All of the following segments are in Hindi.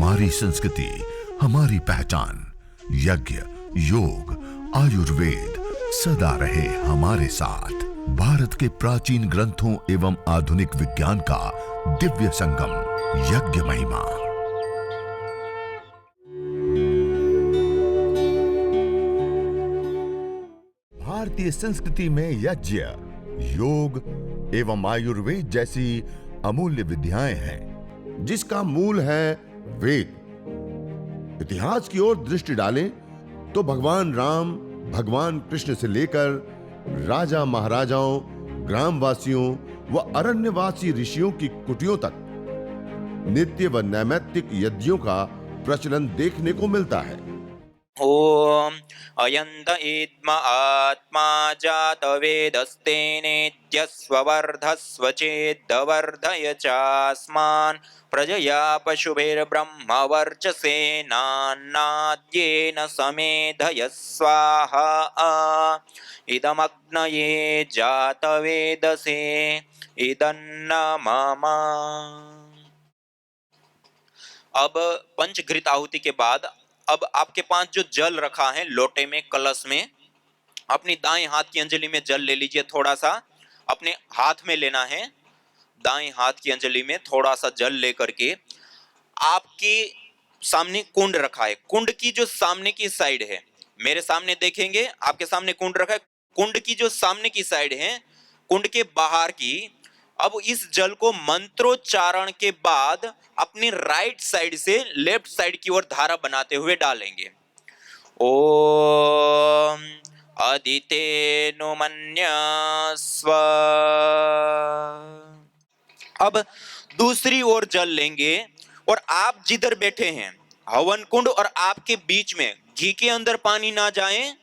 हमारी संस्कृति, हमारी पहचान। यज्ञ, योग, आयुर्वेद सदा रहे हमारे साथ। भारत के प्राचीन ग्रंथों एवं आधुनिक विज्ञान का दिव्य संगम, यज्ञ महिमा। भारतीय संस्कृति में यज्ञ, योग एवं आयुर्वेद जैसी अमूल्य विद्याएं हैं, जिसका मूल है वेद। इतिहास की ओर दृष्टि डालें तो भगवान राम, भगवान कृष्ण से लेकर राजा महाराजाओं, ग्रामवासियों व अरण्यवासी ऋषियों की कुटियों तक नित्य व नैमित्तिक यज्ञों का प्रचलन देखने को मिलता है। ओम अयंत इद्म आत्मा जात वेदस्तेनेत्यस्वर्धस्व चेद्वर्धय चास्मान् प्रजया पशुभिर्ब्रह्म वर्चसेनान्नाद्येन समेधय स्वाहा इदमग्नये जात वेदसे इदन्न मम। अब पंचघृत आहुति के बाद अब आपके पास जो जल रखा है लोटे में, कलश में, अपनी दाएं हाथ की अंजलि में जल ले लीजिए। थोड़ा सा अपने हाथ में लेना है, दाएं हाथ की अंजलि में थोड़ा सा जल लेकर के आपके सामने कुंड रखा है। कुंड की जो सामने की साइड है, मेरे सामने देखेंगे, आपके सामने कुंड रखा है। कुंड की जो सामने की साइड है, कुंड के बाहर की, अब इस जल को मंत्रोच्चारण के बाद अपनी राइट साइड से लेफ्ट साइड की ओर धारा बनाते हुए डालेंगे। ओम अदितेनु मन्यस्व। अब दूसरी ओर जल लेंगे और आप जिधर बैठे हैं हवन कुंड और आपके बीच में घी के अंदर पानी ना जाए,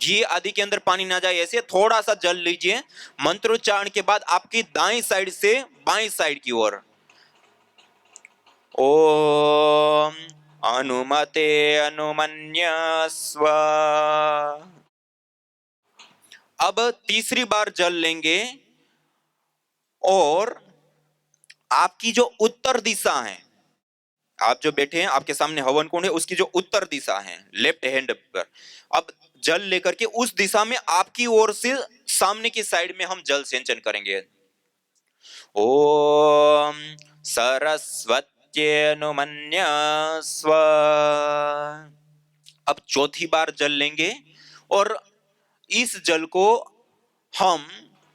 घी आदि के अंदर पानी ना जाए, ऐसे थोड़ा सा जल लीजिए। मंत्रोच्चारण के बाद आपकी दाएं साइड से बाएं साइड की ओर ओम अनुमते अनुमन्यस्व। अब तीसरी बार जल लेंगे और आपकी जो उत्तर दिशा है, आप जो बैठे हैं आपके सामने हवन कुंड है, उसकी जो उत्तर दिशा है लेफ्ट हैंड पर, अब जल लेकर के उस दिशा में आपकी ओर से सामने की साइड में हम जल सिंचन करेंगे। ओम सरस्वत्यनुमन्यस्व। अब चौथी बार जल लेंगे और इस जल को हम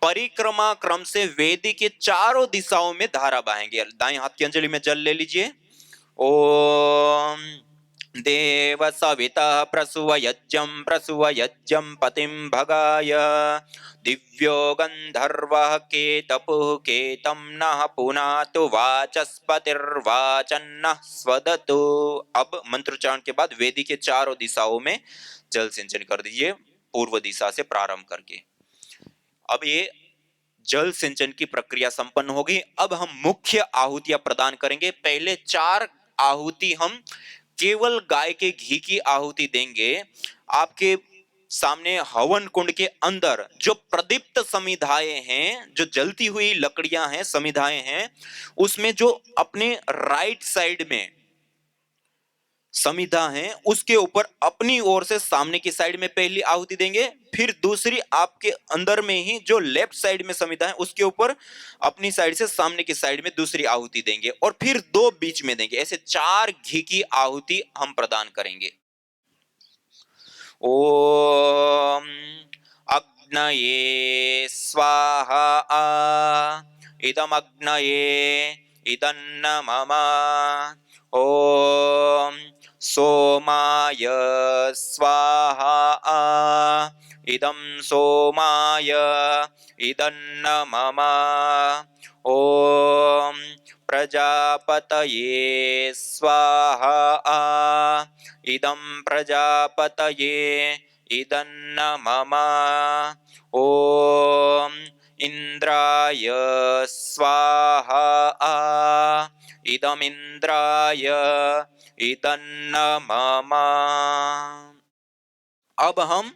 परिक्रमा क्रम से वेदी के चारों दिशाओं में धारा बहाएंगे। दाएं हाथ की अंजलि में जल ले लीजिए। ओम देव सविता प्रसुव यज्ञं पतिं भगाय दिव्यो गंधर्वः केतपुः केतं नः पुनातु वाचस्पतिर्वाचन्नः स्वदतु। अब मंत्रोच्चारण के बाद वेदी के चारों दिशाओं में जल सिंचन कर दीजिए, पूर्व दिशा से प्रारंभ करके। अब ये जल सिंचन की प्रक्रिया संपन्न होगी। अब हम मुख्य आहुतियां प्रदान करेंगे। पहले 4 आहुति हम केवल गाय के घी की आहुति देंगे। आपके सामने हवन कुंड के अंदर जो प्रदीप्त समिधाएं हैं, जो जलती हुई लकड़ियां हैं, समिधाएं हैं, उसमें जो अपने राइट साइड में समिधा है उसके ऊपर अपनी ओर से सामने की साइड में पहली आहुति देंगे, फिर दूसरी आपके अंदर में ही जो लेफ्ट साइड में समिधा है उसके ऊपर अपनी साइड से सामने की साइड में दूसरी आहुति देंगे और फिर 2 बीच में देंगे। ऐसे 4 घी की आहुति हम प्रदान करेंगे। ओम अग्नये स्वाहा इदमग्नये इदन्न मम। ओम सोमाय स्वाहा इदं सोमाय इदन्न मम। ओम प्रजापतये स्वाहा इदं प्रजापतये इदन्न मम। ओम इंद्राय स्वाहा इदमिंद्राय इदन्न मम। अब हम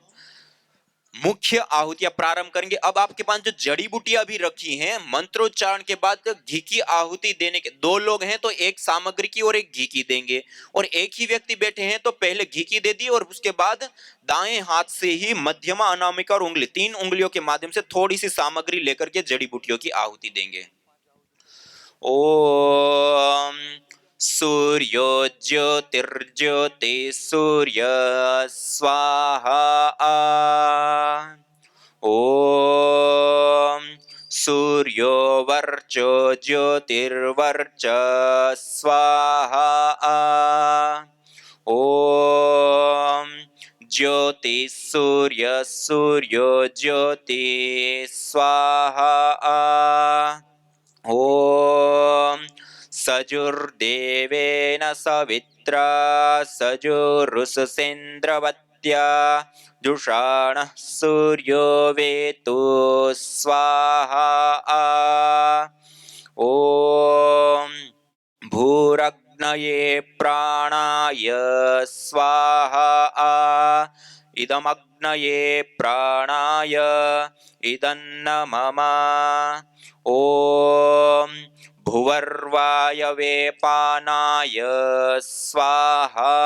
मुख्य आहुतियां प्रारंभ करेंगे। अब आपके पास जो जड़ी बूटियां भी रखी हैं, मंत्रोच्चारण के बाद घी की आहुति देने के, दो लोग हैं तो एक सामग्री की और एक घी की देंगे, और एक ही व्यक्ति बैठे हैं तो पहले घी की दे दी और उसके बाद दाएं हाथ से ही मध्यमा, अनामिका और उंगली, 3 उंगलियों के माध्यम से थोड़ी सी सामग्री लेकर के जड़ी बूटियों की आहुति देंगे। ओम सूर्यो ज्योतिर्ज्योति सूर्य स्वाहा। ओम सूर्यो वर्चो ज्योतिर्वर्च स्वाहा। ओम ज्योति सूर्य सूर्यो ज्योति स्वाहा। ओम सजुर्देवेन सवित्रा सजुरुषसेन्द्रवत्या जुषाणः सूर्यो वेतो स्वाहा। ओम भूरग्नये प्राणाय स्वाहा। इदमग्नये प्राणाय इदन्न मम। ओम भुवर्वायवे पानाय स्वाहा।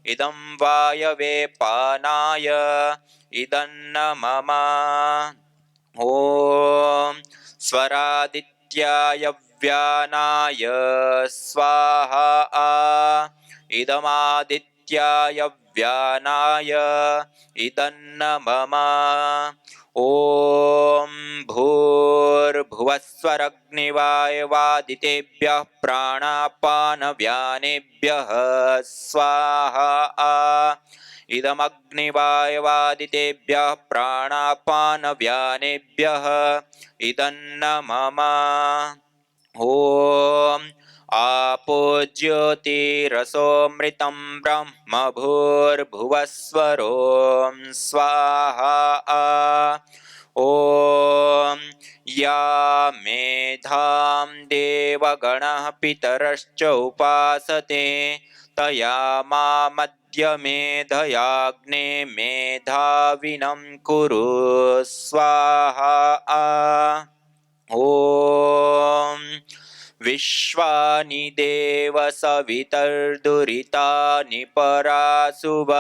इदं वायवे पानाय इदन्न मम। ओम स्वरादित्याय व्यानाय स्वाहा। इदमादित्याय व्यानाय इदन्न मम। ओम भूर्भुवस्वरग्निवायवादितेभ्यः प्राणापानव्यानेभ्यः स्वाहा। इदमग्निवायवादितेभ्यः प्राणापानव्यानेभ्यः इदन्न मम। ओम आपो ज्योतिरसोमृतं ब्रह्म भूर्भुवस्वरों स्वाहा। ओम या मेधां देवगणः पितरश्च उपासते तया मामद्य मेधयाग्ने मेधाविनं कुरु स्वाहा। ओम विश्वानि देव सवितर्दुरितानि परासुव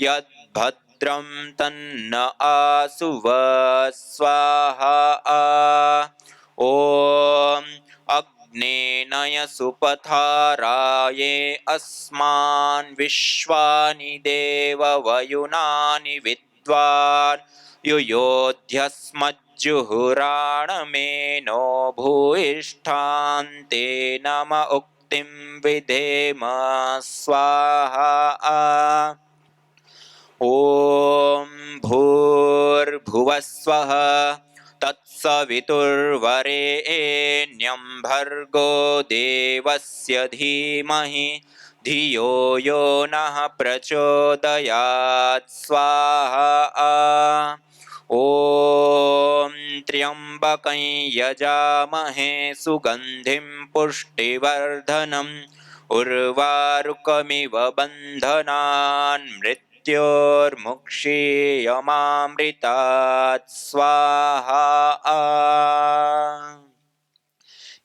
यद्भद्रं तन्न आसुव स्वाहा। ओम अग्नेनय सुपथाराये अस्मान् विश्वानि देव वयुनानि विद्वान् युयोध्यस्मज्जुहुराणमेनो भूयिष्ठान्ते नम उक्तिं विधेम स्वाहा। ओम भूर्भुवस्वः तत्सवितुर्वरेण्यं भर्गो देवस्य धीमहि धियो यो नः प्रचोदयात् स्वाहा। ओम त्र्यंबकं यजामहे सुगंधिं पुष्टिवर्धनम् उर्वारुकमिव बन्धनान् मृत्योर्मुक्षीयमामृतात् स्वाहा।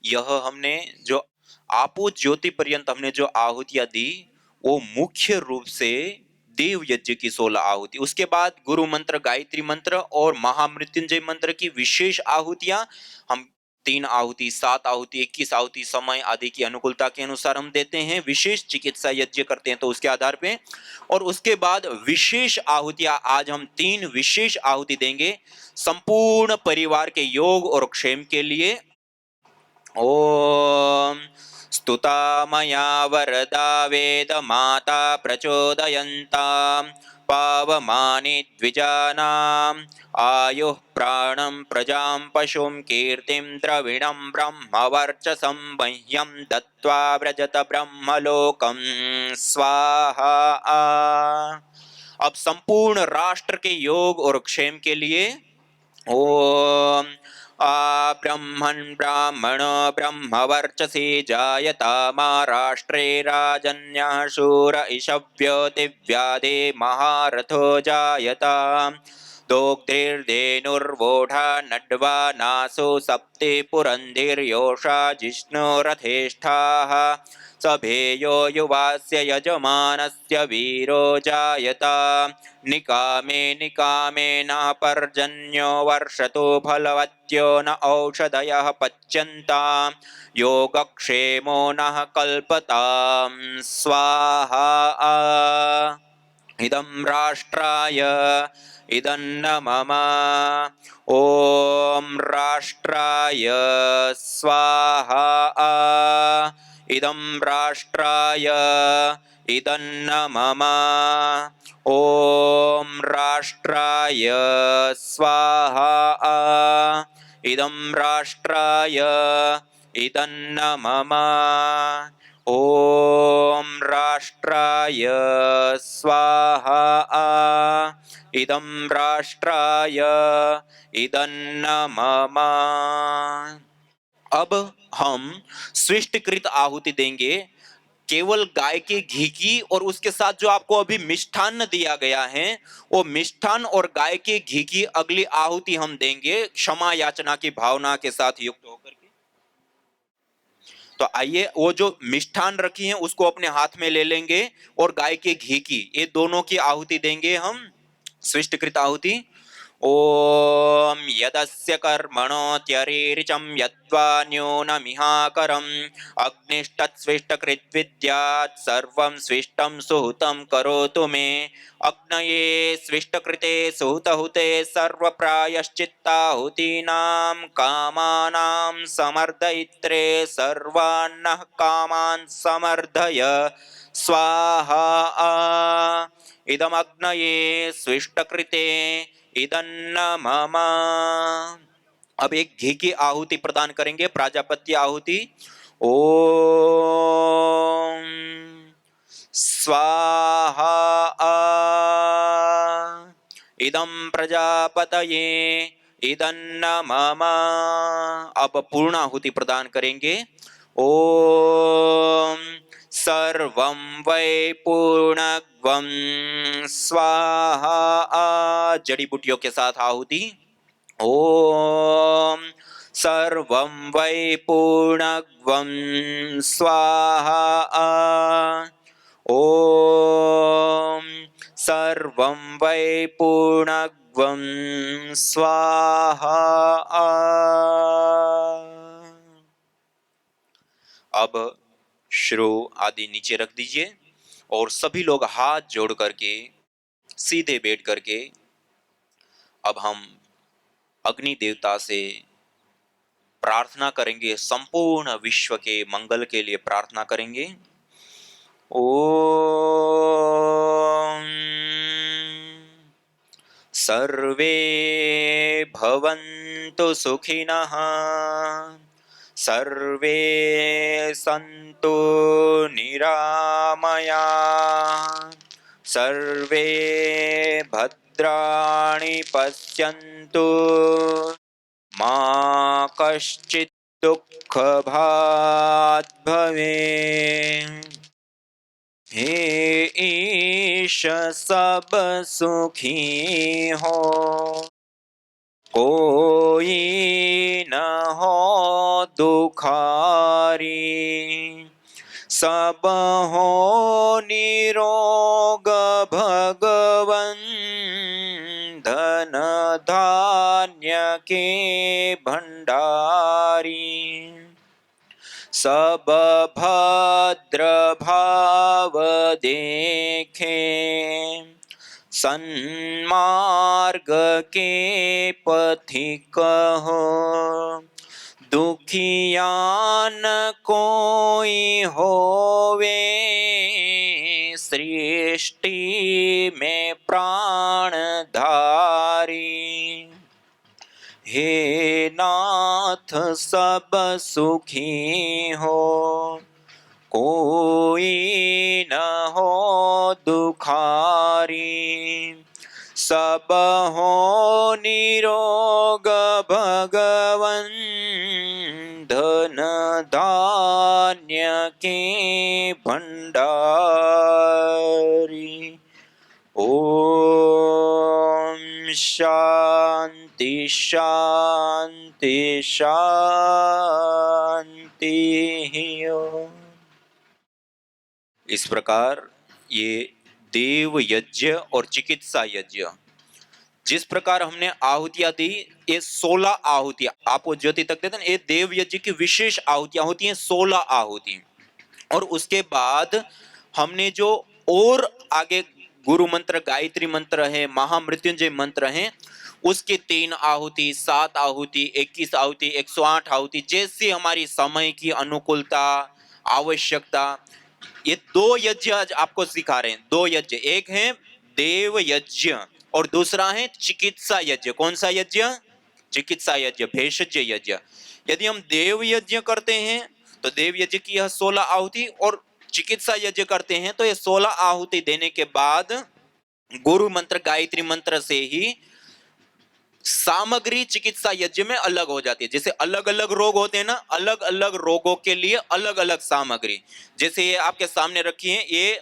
यह हमने जो आपो ज्योति पर्यंत हमने जो आहुतियां दी वो मुख्य रूप से देव यज्ञ की 16 आहुति, उसके बाद गुरु मंत्र, गायत्री मंत्र और महामृत्युंजय मंत्र की विशेष आहुतियां हम 3 आहुति, 7 आहुति, 21 आहुति समय आदि की अनुकूलता के अनुसार हम देते हैं। विशेष चिकित्सा यज्ञ करते हैं तो उसके आधार पे, और उसके बाद विशेष आहुतियां आज हम 3 विशेष आहुति देंगे संपूर्ण परिवार के योग और क्षेम के लिए। ओम स्तुता मया वरदा वेद माता प्रचोदयन्तां पावमानि द्विजानाम् आयुः प्राणं प्रजां पशुं कीर्तिं द्रविणं ब्रह्मवर्चसं मह्यं दत्त्वा व्रजत ब्रह्मलोकं स्वाहा। अब संपूर्ण राष्ट्र के योग और क्षेम के लिए ओम आ ब्रह्मन् ब्राह्मणो ब्रह्मवर्चसि जायता महाराष्ट्रे राजन्यः शूर इषव्यो दिव्यादे महारथो जायता दोग्धिर्धेनुर्वोढा नड्वा नासो सप्ति पुरन्धिर्योषा जिष्णुरथेष्ठाः सभेयो युवास्य यजमानस्य वीरो जायता निकामे निकामे न पर्जन्यो वर्षतो फलवत्यो न औषधयः पच्यन्तां योगक्षेमो नः कल्पतां स्वाहा इदं राष्ट्राय इदन्न मम ॐ राष्ट्राय स्वाहा इदं राष्ट्राय इदन्न मम ॐ राष्ट्राय स्वाहा इदं राष्ट्राय इदन्न मम ॐ राष्ट्राय स्वाहा इदं राष्ट्राय इदन्न मम। अब हम स्विष्टकृत आहुति देंगे केवल गाय के घी की, और उसके साथ जो आपको अभी मिष्ठान्न दिया गया है वो मिष्ठान्न और गाय के घी की अगली आहुति हम देंगे क्षमा याचना की भावना के साथ युक्त होकर के। तो आइए वो जो मिष्ठान रखी है उसको अपने हाथ में ले लेंगे और गाय के घी की, ये दोनों की आहुति देंगे हम स्विष्टकृत आहुति। ओम यदस्य कर्मणोत्यरीरिचं यद्वा न्यूनमिहाकरम् अग्निष्टत्स्विष्टकृद्विद्यात् सर्वं स्विष्टं सुहुतं करोतु मे अग्नये स्विष्टकृते सुहुतहुते सर्वप्रायश्चित्ताहुतीनां कामानां समर्दयित्रे सर्वान्नः कामान् समर्दय स्वाहा इदमग्नये स्विष्टकृते इदन्न मम। अब एक घी की आहुति प्रदान करेंगे, प्राजापत्य आहुति। ओम स्वाहा इदं प्रजापतये इदन्न मम। अब पूर्ण आहुति प्रदान करेंगे। ओम सर्वं वै पूर्णग्वं स्वाहा, जड़ी बूटियों के साथ आहुति। ओम सर्वं वै पूर्णग्वं स्वाहा ओम सर्वं वै पूर्णग्वं स्वाहा। अब श्रो आदि नीचे रख दीजिए और सभी लोग हाथ जोड़ करके सीधे बैठ करके अब हम अग्नि देवता से प्रार्थना करेंगे, संपूर्ण विश्व के मंगल के लिए प्रार्थना करेंगे। ओम सर्वे भवन्तु सुखिनः सर्वे सन्तु निरामया सर्वे भद्राणि पश्यन्तु मा कश्चित् दुःखभाग् भवेत्। हे ईश सब सुखी हो, कोई न हो दुखारी, सब हो निरोग भगवन धन धान्य के भंडारी। सब भद्र भाव देखे सन्मार्ग के पथिक हो, दुखियान कोई होवे सृष्टि में प्राणधारी। हे नाथ सब सुखी हो, कोई न हो दुखारी, सब हो निरोग भगवन के भंडारी। ओम शांति शांति शांति। ओम। इस प्रकार ये देव यज्ञ और चिकित्सा यज्ञ, जिस प्रकार हमने आहुतियां दी, ये 16 आहुतियां आपको ज्योति तक देते हैं, ये देव यज्ञ की विशेष आहुतियां होती हैं, 16 आहुति। और उसके बाद हमने जो और आगे गुरु मंत्र, गायत्री मंत्र है, महामृत्युंजय मंत्र है, उसके 3 आहुति, 7 आहुति, 21 आहुति, 108 आहुति, जैसे हमारी समय की अनुकूलता, आवश्यकता। ये 2 यज्ञ आज आपको सिखा रहे हैं, 2 यज्ञ, एक है देव यज्ञ और दूसरा है चिकित्सा यज्ञ। कौन सा यज्ञ? चिकित्सा यज्ञ, भेषज यज्ञ। यदि हम देव यज्ञ करते हैं तो देव यज्ञ की यह 16 आहुति, और चिकित्सा यज्ञ करते हैं तो यह 16 आहुति देने के बाद गुरु मंत्र, गायत्री मंत्र से ही सामग्री चिकित्सा यज्ञ में अलग हो जाती है। जैसे अलग अलग रोग होते हैं ना, अलग अलग रोगों के लिए अलग अलग सामग्री। जैसे ये आपके सामने रखी है, ये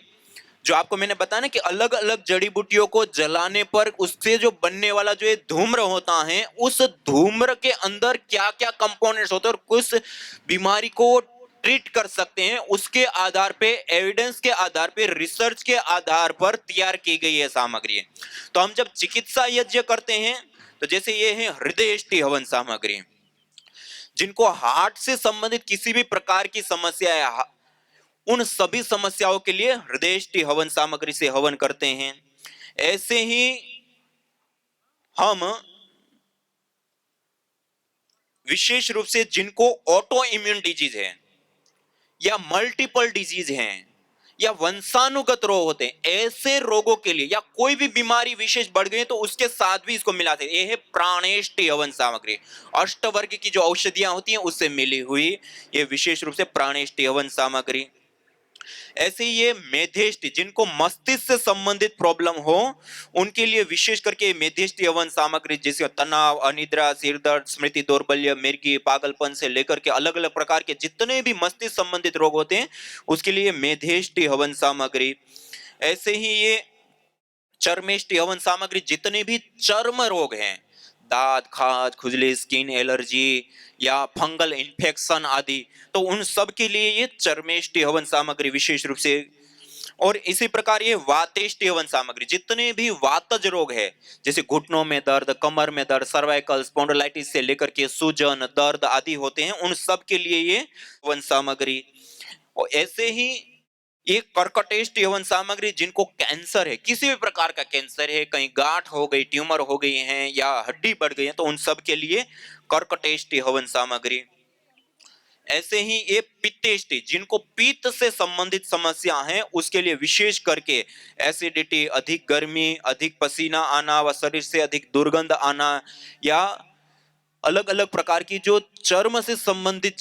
जो आपको मैंने बताया ना कि अलग अलग जड़ी बूटियों को जलाने पर उससे जो बनने वाला जो ये धूम्र होता है, उस धूम्र के अंदर क्या क्या कंपोनेंट्स होते हैं और किस बीमारी को ट्रीट कर सकते हैं, उसके आधार पे, एविडेंस के आधार पे, रिसर्च के आधार पर तैयार की गई है सामग्री। तो हम जब चिकित्सा यज्ञ करते हैं तो जैसे ये है हृदयेष्टि हवन सामग्री, जिनको हार्ट से संबंधित किसी भी प्रकार की समस्या है, उन सभी समस्याओं के लिए हृदयेष्टि हवन सामग्री से हवन करते हैं। ऐसे ही हम विशेष रूप से जिनको ऑटो इम्यून डिजीज है या मल्टीपल डिजीज हैं या वंशानुगत रोग होते हैं, ऐसे रोगों के लिए या कोई भी बीमारी विशेष बढ़ गई तो उसके साथ भी इसको मिलाते हैं। यह है प्राणेष्टि हवन सामग्री, अष्टवर्ग की जो औषधियां होती हैं उससे मिली हुई, ये विशेष रूप से प्राणेष्टि हवन सामग्री। ऐसे ही ये मेध्येष्टि, जिनको मस्तिष्क से संबंधित प्रॉब्लम हो उनके लिए विशेष करके मेध्येष्टि हवन सामग्री, जैसे तनाव, अनिद्रा, सिर दर्द, स्मृति दौर्बल्य, मिर्गी, पागलपन से लेकर के अलग अलग प्रकार के जितने भी मस्तिष्क संबंधित रोग होते हैं उसके लिए मेध्येष्टि हवन सामग्री। ऐसे ही ये चर्मेष्टि हवन सामग्री, जितने भी चर्म रोग हैं, दांत, खाज, खुजली, स्किन एलर्जी या फंगल इन्फेक्शन आदि, तो उन सब के लिए ये चर्मेष्टि हवन सामग्री विशेष रूप से। और इसी प्रकार ये वातेष्टि हवन सामग्री, जितने भी वातज रोग है, जैसे घुटनों में दर्द, कमर में दर्द, सर्वाइकल स्पॉन्डिलाइटिस से लेकर के सूजन, दर्द आदि होते हैं, उन सब के लिए ये हवन सामग्री। और ऐसे ही ये कर्कटेष्टि हवन सामग्री, जिनको कैंसर है, किसी भी प्रकार का कैंसर है, कहीं गांठ हो गई, ट्यूमर हो गई है या हड्डी बढ़ गई है, तो उन सब के लिए कर्कटेष्टि हवन सामग्री। ऐसे ही ये पित्तेष्टि, जिनको पित्त से संबंधित समस्या है उसके लिए विशेष करके एसिडिटी, अधिक गर्मी, अधिक पसीना आना व शरीर से अधिक दुर्गंध आना, या अलग अलग प्रकार की जो चर्म से संबंधित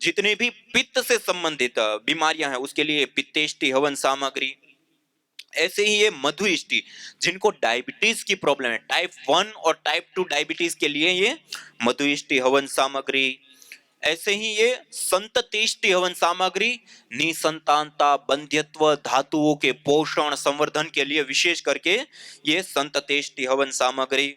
जितनी भी पित्त से संबंधित बीमारियां हैं उसके लिए पित्तेष्टि हवन सामग्री। ऐसे ही ये मधुइष्टि, जिनको डायबिटीज की प्रॉब्लम है, टाइप 1 और टाइप 2 डायबिटीज के लिए ये मधुइष्टि हवन सामग्री। ऐसे ही ये संततेष्टि हवन सामग्री, निसंतानता, बंध्यत्व, धातुओं के पोषण संवर्धन के लिए विशेष करके ये संततेष्टि हवन सामग्री।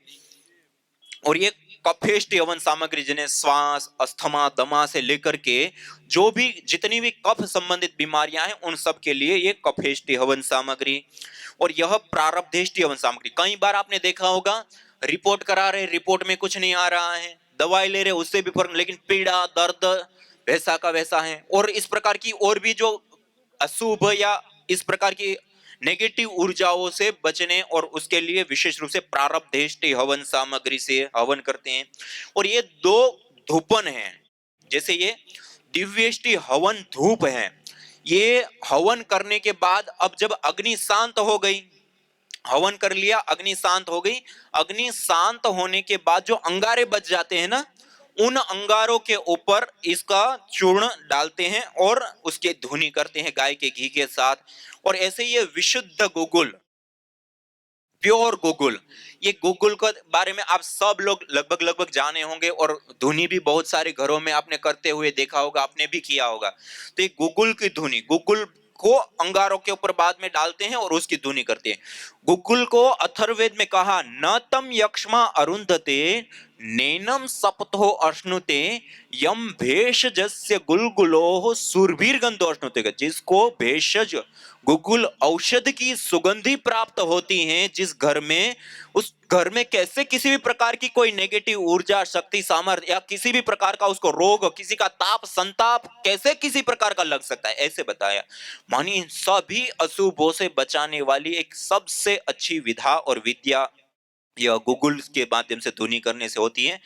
और ये कफेष्टि हवन सामग्री, जिन्हें श्वास, अस्थमा, दमा से लेकर के जो भी जितनी भी कफ संबंधित बीमारियां हैं उन सब के लिए ये कफेष्टि हवन सामग्री। और यह प्रारब्धेष्टि हवन सामग्री, कई बार आपने देखा होगा रिपोर्ट करा रहे, रिपोर्ट में कुछ नहीं आ रहा है, दवाई ले रहे उससे भी फर्क, लेकिन पीड़ा, दर्द वैसा का वैसा है। और इस प्रकार की और भी जो अशुभ या इस प्रकार की नेगेटिव ऊर्जाओं से बचने और उसके लिए विशेष रूप से प्रारब्धेष्टि हवन सामग्री से हवन करते हैं। और ये 2 धूपन हैं, जैसे ये दिव्येष्टि हवन धूप है, ये हवन करने के बाद अब जब अग्नि शांत हो गई, हवन कर लिया, अग्नि शांत हो गई, अग्नि शांत होने के बाद जो अंगारे बच जाते हैं ना, उन अंगारों के ऊपर इसका चूर्ण डालते हैं और उसके धुनी करते हैं गाय के घी के साथ। और ऐसे ये विशुद्ध गुगुल प्योर गुगुल। ये गुगुल के बारे में आप सब लोग लगभग लगभग जाने होंगे और धुनी भी बहुत सारे घरों में आपने करते हुए देखा होगा, आपने भी किया होगा। तो ये गुगुल की धुनी, गुगुल को अंगारों के ऊपर बाद में डालते हैं और उसकी धुनी करते हैं। गुगुल को अथर्ववेद में कहा न तम यक्ष्मा अरुंधते नैनम सप्तो अश्नुते यम भेषजस्य गुलगुलोः सुरभिर्गंधो अश्नुते। जिसको भेषज गुगुल औषध की सुगंधी प्राप्त होती है, जिस घर में, उस घर में कैसे किसी भी प्रकार की कोई नेगेटिव ऊर्जा, शक्ति, सामर्थ्य या किसी भी प्रकार का उसको रोग, किसी का ताप संताप कैसे किसी प्रकार का लग सकता है, ऐसे बताया। मानी इन सभी अशुभों से बचाने वाली एक सबसे अच्छी विधा और विद्या यह गुगुल के माध्यम से धुनी करने से होती है।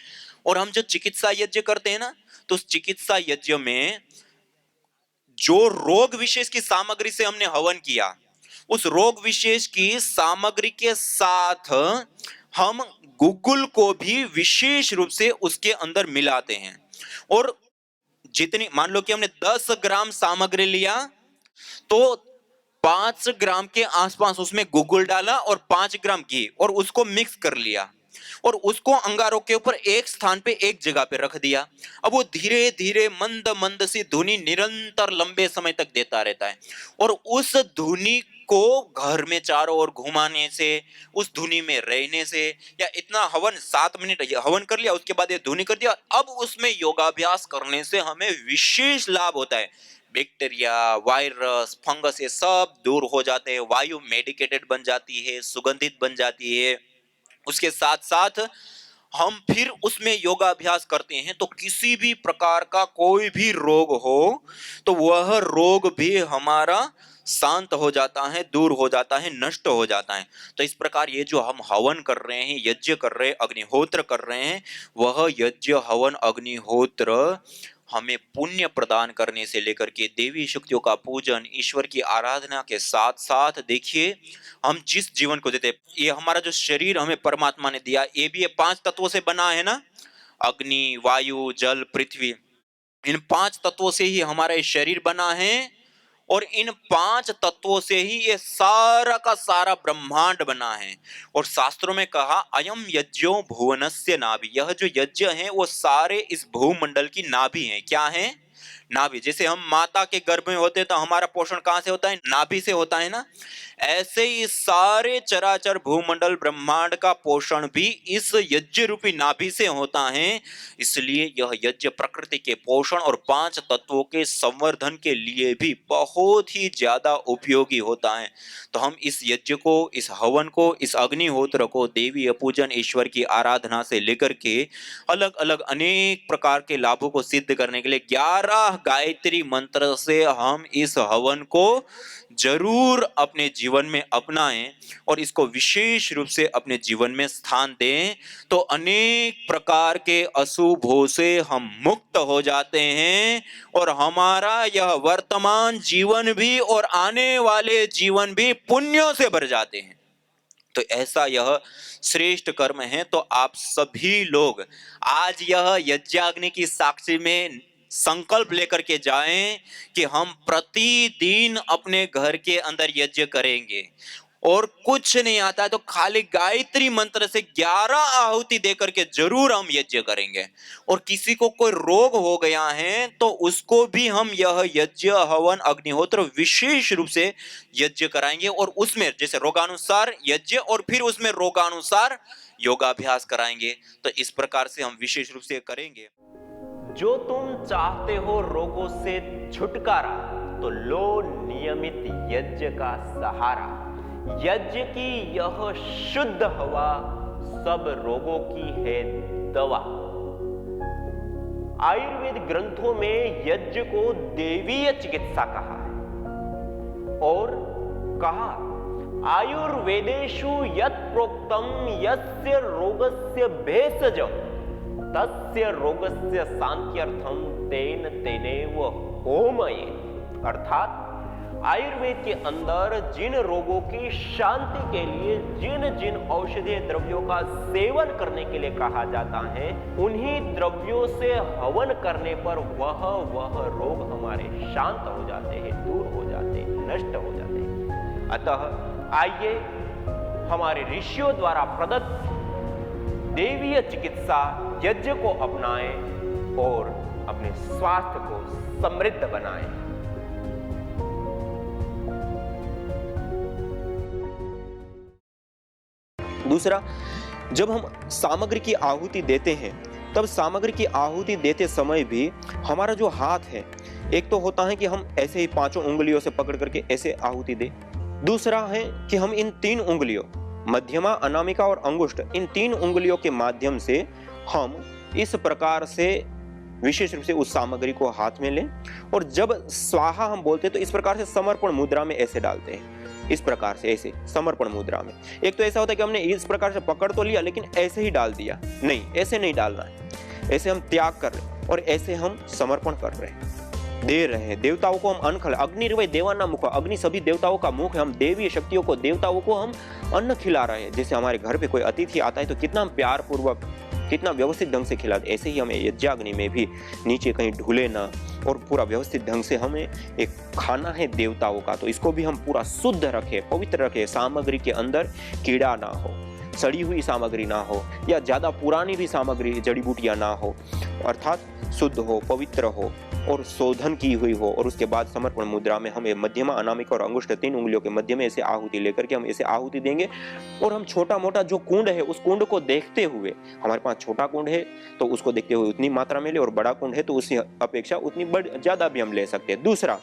और हम जो चिकित्सा यज्ञ करते हैं ना, तो उस चिकित्सा यज्ञ में जो रोग विशेष की सामग्री से हमने हवन किया, उस रोग विशेष की सामग्री के साथ हम गुगुल को भी विशेष रूप से उसके अंदर मिलाते हैं। और जितनी, मान लो कि हमने 10 ग्राम सामग्री लिया, तो 5 ग्राम के आसपास उसमें गुगुल डाला और 5 ग्राम घी और उसको मिक्स कर लिया और उसको अंगारों के ऊपर एक स्थान पे, एक जगह पे रख दिया। अब वो धीरे धीरे मंद मंद सी धुनी निरंतर लंबे समय तक देता रहता है। और उस धुनी को घर में चारों ओर घुमाने से, उस धुनी में रहने से, या इतना हवन 7 मिनट हवन कर लिया, उसके बाद ये धुनी कर दिया, अब उसमें योगाभ्यास करने से हमें विशेष लाभ होता है। बैक्टीरिया, वायरस, फंगस ये सब दूर हो जाते हैं, वायु मेडिकेटेड बन जाती है, सुगंधित बन जाती है। उसके साथ साथ हम फिर उसमें योगाभ्यास करते हैं तो किसी भी प्रकार का कोई भी रोग हो तो वह रोग भी हमारा शांत हो जाता है, दूर हो जाता है, नष्ट हो जाता है। तो इस प्रकार ये जो हम हवन कर रहे हैं, यज्ञ कर रहे हैं, अग्निहोत्र कर रहे हैं, वह यज्ञ हवन अग्निहोत्र हमें पुण्य प्रदान करने से लेकर के देवी शक्तियों का पूजन, ईश्वर की आराधना के साथ साथ देखिए हम जिस जीवन को देते, ये हमारा जो शरीर हमें परमात्मा ने दिया, ये भी ये 5 तत्वों से बना है ना, अग्नि, वायु, जल, पृथ्वी। इन 5 तत्वों से ही हमारा ये शरीर बना है और इन 5 तत्वों से ही ये सारा का सारा ब्रह्मांड बना है। और शास्त्रों में कहा अयम यज्ञो भुवनस्य नाभि, यह जो यज्ञ है वो सारे इस भूमंडल की नाभि है। क्या है? नाभि। जैसे हम माता के गर्भ में होते हैं तो हमारा पोषण कहां से होता है? नाभि से होता है ना। ऐसे ही सारे चराचर भूमंडल ब्रह्मांड का पोषण भी इस यज्ञ रूपी नाभि से होता है। इसलिए यह यज्ञ प्रकृति के पोषण और 5 तत्वों के संवर्धन के लिए भी बहुत ही ज्यादा उपयोगी होता है। तो हम इस यज्ञ को, इस हवन को, इस अग्निहोत्र को देवी पूजन, ईश्वर की आराधना से लेकर के अलग अलग अनेक प्रकार के लाभों को सिद्ध करने के लिए 11 गायत्री मंत्र से हम इस हवन को जरूर अपने जीवन में अपनाएं और इसको विशेष रूप से अपने जीवन में स्थान दें। तो अनेक प्रकार के अशुभों से हम मुक्त हो जाते हैं और हमारा यह वर्तमान जीवन भी और आने वाले जीवन भी पुण्यों से भर जाते हैं। तो ऐसा यह श्रेष्ठ कर्म है। तो आप सभी लोग आज यह यज्ञाग्नि की साक्षी में संकल्प लेकर के जाएं कि हम प्रतिदिन अपने घर के अंदर यज्ञ करेंगे और कुछ नहीं आता है तो खाली गायत्री मंत्र से 11 आहुति देकर के जरूर हम यज्ञ करेंगे। और किसी को कोई रोग हो गया है तो उसको भी हम यह यज्ञ हवन अग्निहोत्र विशेष रूप से यज्ञ कराएंगे और उसमें जैसे रोगानुसार यज्ञ और फिर उसमें रोगानुसार योगाभ्यास कराएंगे। तो इस प्रकार से हम विशेष रूप से करेंगे। जो तुम चाहते हो रोगों से छुटकारा तो लो नियमित यज्ञ का सहारा। यज्ञ की यह शुद्ध हवा सब रोगों की है दवा। आयुर्वेद ग्रंथों में यज्ञ को देवीय चिकित्सा कहा है और कहा आयुर्वेदेषु यत् प्रोक्तम यस्य रोगस्य भेषजम् तस्य रोगस्य शांत्यर्थम तेन तेनेव होमये। अर्थात आयुर्वेद के अंदर जिन रोगों की शांति के लिए जिन जिन औषधीय द्रव्यों का सेवन करने के लिए कहा जाता है, उन्हीं द्रव्यों से हवन करने पर वह रोग हमारे शांत हो जाते हैं, दूर हो जाते हैं, नष्ट हो जाते हैं। अतः आइए हमारे ऋषियों द्वारा प्रदत्त देवीय चिकित्सा यज्ञ को अपनाएं और अपने स्वास्थ्य को समृद्ध बनाएं। दूसरा, जब हम सामग्री की आहुति देते हैं तब सामग्री की आहुति देते समय भी हमारा जो हाथ है, एक तो होता है कि हम ऐसे ही 5 उंगलियों से पकड़ करके ऐसे आहुति दें। दूसरा है कि हम इन 3 उंगलियों, मध्यमा, अनामिका और अंगुष्ठ, इन 3 उंगलियों के माध्यम से हम इस प्रकार से विशेष रूप से उस सामग्री को हाथ में लें और जब स्वाहा हम बोलते हैं तो इस प्रकार से समर्पण मुद्रा में ऐसे डालते हैं, इस प्रकार से ऐसे समर्पण मुद्रा में। एक तो ऐसा होता है कि हमने इस प्रकार से पकड़ तो लिया लेकिन ऐसे ही डाल दिया, नहीं, ऐसे नहीं डालना है। ऐसे हम त्याग कर रहे हैं और ऐसे हम समर्पण कर रहे हैं, दे रहे हैं। देवताओं को हम अन्न खिला, अग्निर्वय देवाना मुख, अग्नि सभी देवताओं का मुख है। हम देवीय शक्तियों को, देवताओं को हम अन्न खिला रहे हैं। जैसे हमारे घर पे कोई अतिथि आता है तो कितना प्यार पूर्वक, कितना व्यवस्थित ढंग से खिलाते, ऐसे ही हमें यज्ञाग्नि में भी नीचे कहीं ढूले ना और पूरा व्यवस्थित ढंग से हमें एक खाना है देवताओं का, तो इसको भी हम पूरा शुद्ध रखें, पवित्र रखें। सामग्री के अंदर कीड़ा ना हो, सड़ी हुई सामग्री ना हो या ज्यादा पुरानी भी सामग्री, जड़ी बूटियां ना हो, अर्थात शुद्ध हो, पवित्र हो और शोधन की हुई हो। और उसके बाद समर्पण मुद्रा में हमें मध्यमा, अनामिका और अंगुष्ठ 3 उंगलियों के मध्य में ऐसे आहुति लेकर के हम ऐसे आहुति देंगे और हम छोटा मोटा जो कुंड है उस कुंड को देखते हुए, हमारे पास छोटा कुंड है तो उसको देखते हुए उतनी मात्रा में ले और बड़ा कुंड है तो उसकी अपेक्षा उतनी ज्यादा भी हम ले सकते हैं। दूसरा,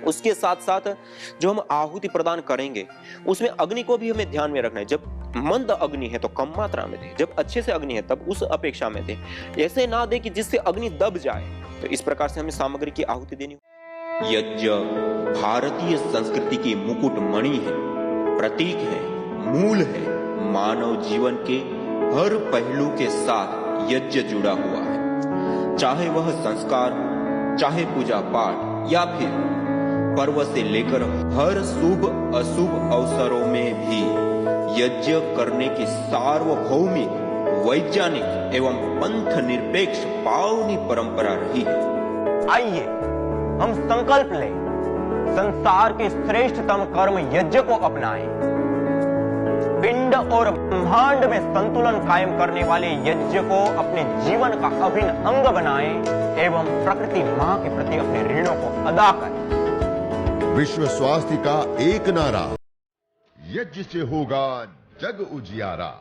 उसके साथ साथ जो हम आहुति प्रदान करेंगे उसमें अग्नि को भी हमें ध्यान में रखना है। जब मंद अग्नि है तो कम मात्रा में दे, जब अच्छे से अग्नि है तब उस अपेक्षा में दे, ऐसे ना दे कि जिससे अग्नि दब जाए। तो इस प्रकार से हमें सामग्री की आहुति देनी। यज्ञ भारतीय संस्कृति की मुकुट मणि है, प्रतीक है, मूल है। मानव जीवन के हर पहलू के साथ यज्ञ जुड़ा हुआ है, चाहे वह संस्कार, चाहे पूजा पाठ या फिर पर्व से लेकर हर शुभ अशुभ अवसरों में भी यज्ञ करने की सार्वभौमिक, वैज्ञानिक एवं पंथ निरपेक्ष पावनी परंपरा रही है। आइए हम संकल्प लें, संसार के श्रेष्ठतम कर्म यज्ञ को अपनाएं। पिंड और ब्रह्मांड में संतुलन कायम करने वाले यज्ञ को अपने जीवन का अभिन्न अंग बनाएं एवं प्रकृति मां के प्रति अपने ऋणों को अदा करें। विश्व स्वास्थ्य का एक नारा, यज्ञ से होगा जग उजियारा।